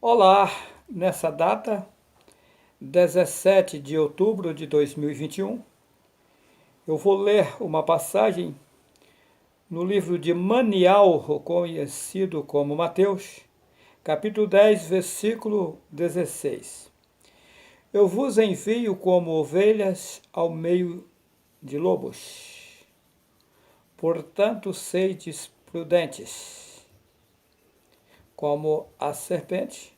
Olá, nessa data, 17 de outubro de 2021, eu vou ler uma passagem no livro de Manial, conhecido como Mateus, capítulo 10, versículo 16. Eu vos envio como ovelhas ao meio de lobos. Portanto, sedes prudentes, como a serpente,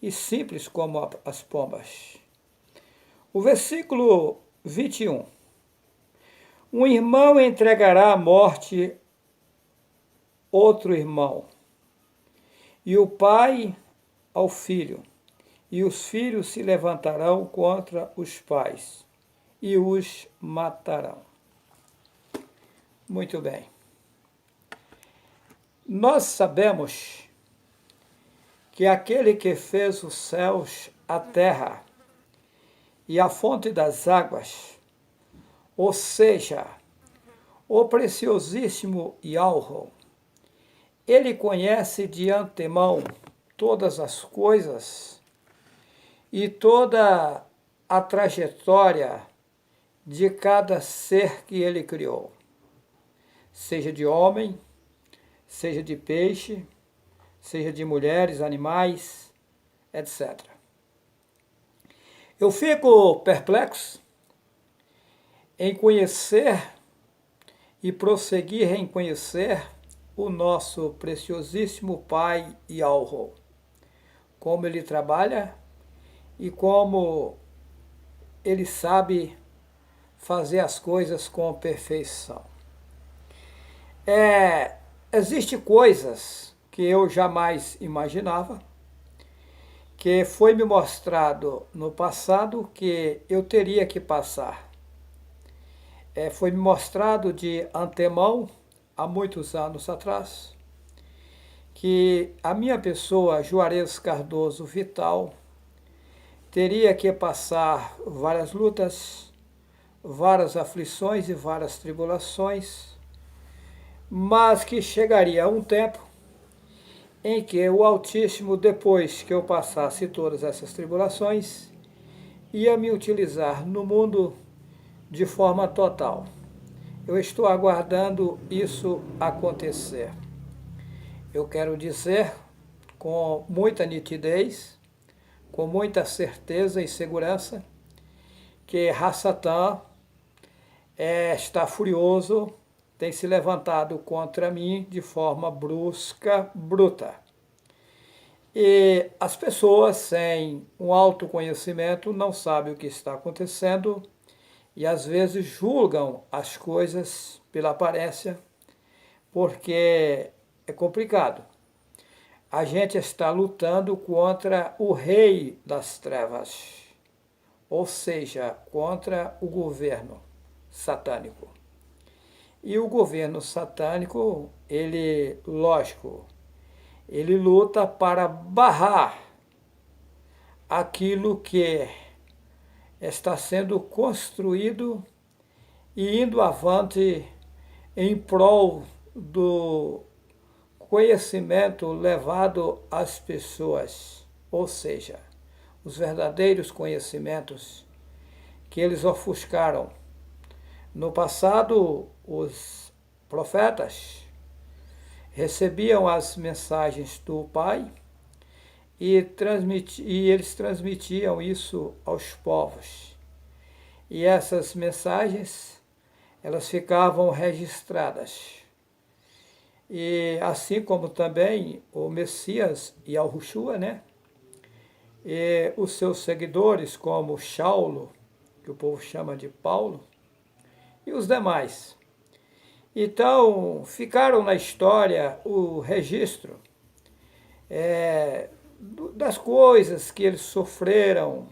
e simples como as pombas. O versículo 21. Um irmão entregará à morte outro irmão, e o pai ao filho, e os filhos se levantarão contra os pais e os matarão. Muito bem. Nós sabemos que aquele que fez os céus, a terra e a fonte das águas, ou seja, o preciosíssimo Yahweh, ele conhece de antemão todas as coisas e toda a trajetória de cada ser que ele criou, seja de homem, seja de peixe, seja de mulheres, animais, etc. Eu fico perplexo em conhecer e prosseguir em conhecer o nosso preciosíssimo Pai Yahweh, como ele trabalha e como ele sabe fazer as coisas com perfeição. Existem coisas que eu jamais imaginava, que foi me mostrado no passado que eu teria que passar. Foi me mostrado de antemão, há muitos anos atrás, que a minha pessoa, Juarez Cardoso Vital, teria que passar várias lutas, várias aflições e várias tribulações, mas que chegaria um tempo em que o Altíssimo, depois que eu passasse todas essas tribulações, ia me utilizar no mundo de forma total. Eu estou aguardando isso acontecer. Eu quero dizer com muita nitidez, com muita certeza e segurança, que Hassatan está furioso, tem se levantado contra mim de forma brusca, bruta. E as pessoas sem um autoconhecimento não sabem o que está acontecendo e às vezes julgam as coisas pela aparência, porque é complicado. A gente está lutando contra o rei das trevas, ou seja, contra o governo satânico. E o governo satânico, ele, lógico, ele luta para barrar aquilo que está sendo construído e indo avante em prol do conhecimento levado às pessoas, ou seja, os verdadeiros conhecimentos que eles ofuscaram. No passado, os profetas recebiam as mensagens do Pai e eles transmitiam isso aos povos. E essas mensagens, elas ficavam registradas. E assim como também o Messias e Yahushua, né? E os seus seguidores, como Saulo, que o povo chama de Paulo, e os demais. Então, ficaram na história o registro das coisas que eles sofreram,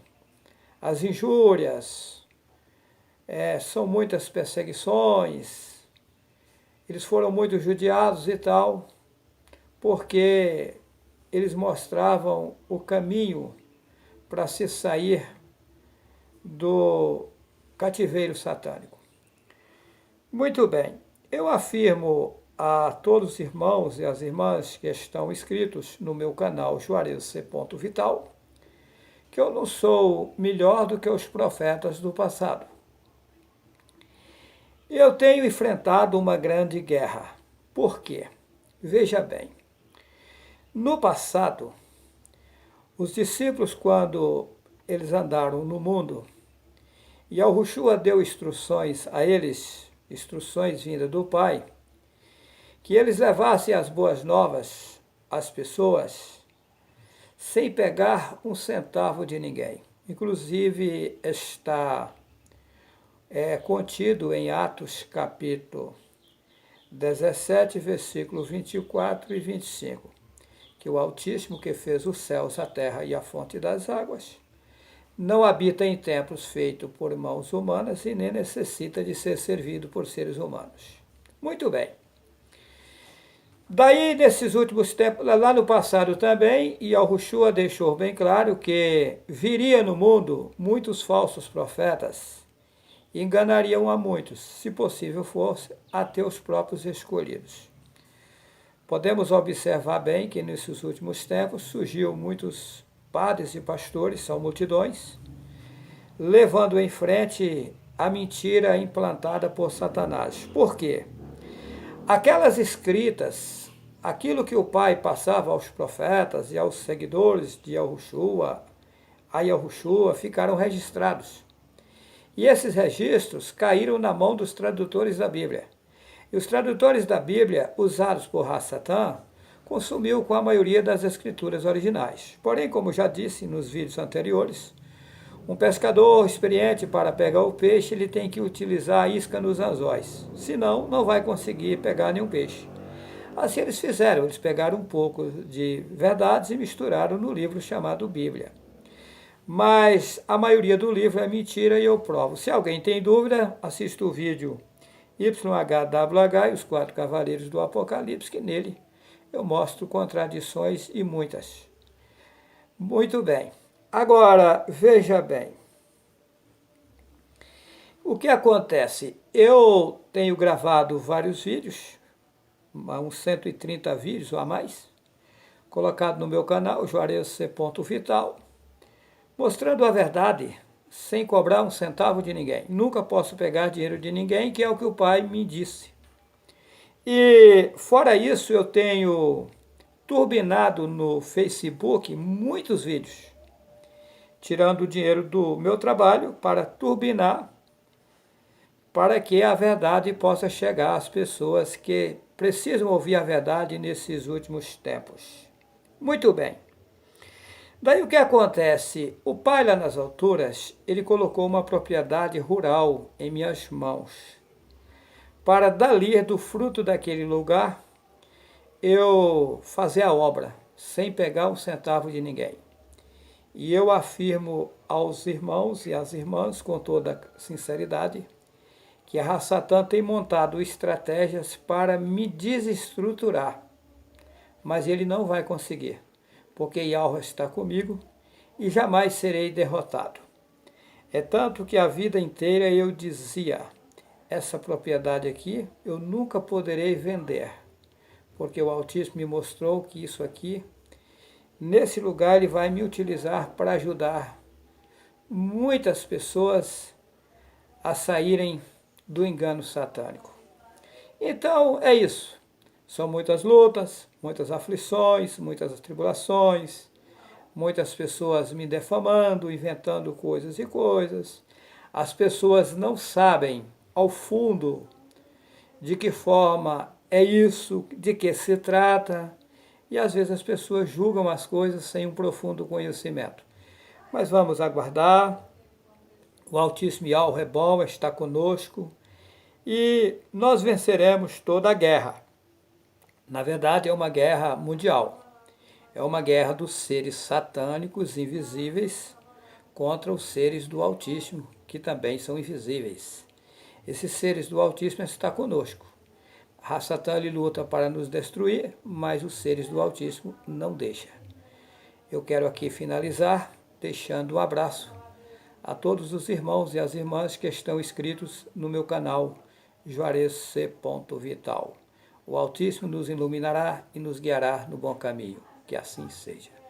as injúrias, são muitas perseguições, eles foram muito judiados e tal, porque eles mostravam o caminho para se sair do cativeiro satânico. Muito bem, eu afirmo a todos os irmãos e as irmãs que estão inscritos no meu canal Juarez C. Vital, que eu não sou melhor do que os profetas do passado. Eu tenho enfrentado uma grande guerra. Por quê? Veja bem, no passado, os discípulos, quando eles andaram no mundo, e Yahushua deu instruções a eles, instruções vindas do Pai, que eles levassem as boas novas às pessoas sem pegar um centavo de ninguém. Inclusive está contido em Atos capítulo 17, versículo 24 e 25, que o Altíssimo, que fez os céus, a terra e a fonte das águas, não habita em templos feitos por mãos humanas e nem necessita de ser servido por seres humanos. Muito bem. Daí, nesses últimos tempos, lá no passado também, Yahushua deixou bem claro que viria no mundo muitos falsos profetas e enganariam a muitos, se possível fosse, até os próprios escolhidos. Podemos observar bem que nesses últimos tempos surgiu muitos padres e pastores, são multidões, levando em frente a mentira implantada por Satanás. Por quê? Aquelas escritas, aquilo que o Pai passava aos profetas e aos seguidores de Yahushua, a Yahushua, ficaram registrados. E esses registros caíram na mão dos tradutores da Bíblia. E os tradutores da Bíblia, usados por Hasatan, consumiu com a maioria das escrituras originais. Porém, como já disse nos vídeos anteriores, um pescador experiente, para pegar o peixe, ele tem que utilizar a isca nos anzóis, senão não vai conseguir pegar nenhum peixe. Assim eles fizeram, eles pegaram um pouco de verdades e misturaram no livro chamado Bíblia. Mas a maioria do livro é mentira e eu provo. Se alguém tem dúvida, assista o vídeo YHWH e os 4 Cavaleiros do Apocalipse, que nele eu mostro contradições e muitas. Muito bem. Agora, veja bem. O que acontece? Eu tenho gravado vários vídeos, uns 130 vídeos ou a mais, colocado no meu canal, Juarez C. Vital, mostrando a verdade, sem cobrar um centavo de ninguém. Nunca posso pegar dinheiro de ninguém, que é o que o Pai me disse. E, fora isso, eu tenho turbinado no Facebook muitos vídeos, tirando o dinheiro do meu trabalho para turbinar, para que a verdade possa chegar às pessoas que precisam ouvir a verdade nesses últimos tempos. Muito bem. Daí o que acontece? O Pai lá nas alturas, ele colocou uma propriedade rural em minhas mãos. Para dali, do fruto daquele lugar, eu fazer a obra, sem pegar um centavo de ninguém. E eu afirmo aos irmãos e às irmãs, com toda sinceridade, que a Hasatan tem montado estratégias para me desestruturar, mas ele não vai conseguir, porque Yahweh está comigo e jamais serei derrotado. É tanto que a vida inteira eu dizia, essa propriedade aqui eu nunca poderei vender, porque o Altíssimo me mostrou que isso aqui, nesse lugar, ele vai me utilizar para ajudar muitas pessoas a saírem do engano satânico. Então é isso. São muitas lutas, muitas aflições, muitas tribulações, muitas pessoas me defamando, inventando coisas e coisas. As pessoas não sabem ao fundo de que forma é isso, de que se trata, e às vezes as pessoas julgam as coisas sem um profundo conhecimento. Mas vamos aguardar, o Altíssimo Yahweh é bom, está conosco, e nós venceremos toda a guerra. Na verdade, é uma guerra mundial. É uma guerra dos seres satânicos invisíveis contra os seres do Altíssimo, que também são invisíveis. Esses seres do Altíssimo estão conosco. A Satã luta para nos destruir, mas os seres do Altíssimo não deixam. Eu quero aqui finalizar deixando um abraço a todos os irmãos e as irmãs que estão inscritos no meu canal Juarez C. Vital. O Altíssimo nos iluminará e nos guiará no bom caminho. Que assim seja.